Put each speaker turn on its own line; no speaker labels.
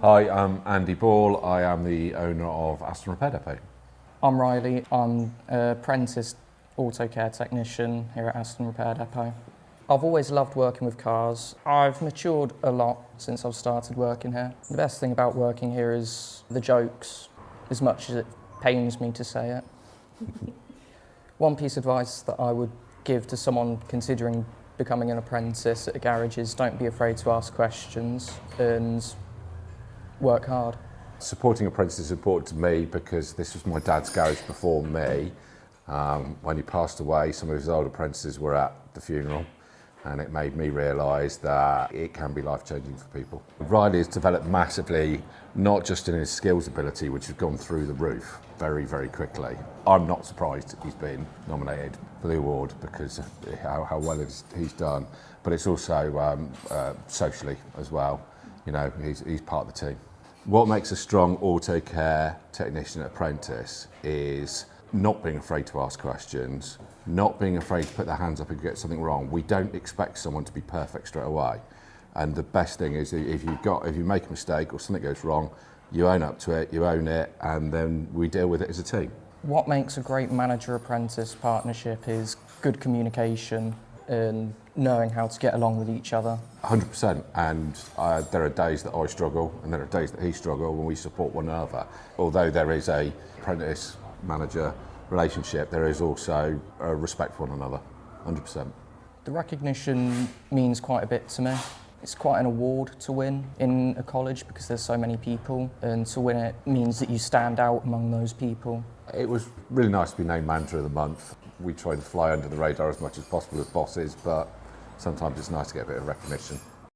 Hi, I'm Andy Ball. I am the owner of Aston Repair Depot.
I'm Riley. I'm an apprentice auto care technician here at Aston Repair Depot. I've always loved working with cars. I've matured a lot since I've started working here. The best thing about working here is the jokes, as much as it pains me to say it. One piece of advice that I would give to someone considering becoming an apprentice at a garage is don't be afraid to ask questions and work hard.
Supporting apprentices is important to me because this was my dad's garage before me. When he passed away, some of his old apprentices were at the funeral, and it made me realise that it can be life-changing for people. Riley has developed massively, not just in his skills ability, which has gone through the roof very, very quickly. I'm not surprised he's been nominated for the award because of how well he's done, but it's also socially as well. You know, he's part of the team. What makes a strong auto care technician apprentice is not being afraid to ask questions, not being afraid to put their hands up and get something wrong. We don't expect someone to be perfect straight away. And the best thing is if you make a mistake or something goes wrong, you own up to it, you own it, and then we deal with it as a team.
What makes a great manager-apprentice partnership is good communication and knowing how to get along with each other.
100%, and there are days that I struggle and there are days that he struggles when we support one another. Although there is a apprentice-manager relationship, there is also a respect for one another, 100%.
The recognition means quite a bit to me. It's quite an award to win in a college because there's so many people, and to win it means that you stand out among those people.
It was really nice to be named Manager of the Month. We try to fly under the radar as much as possible with bosses, but sometimes it's nice to get a bit of recognition.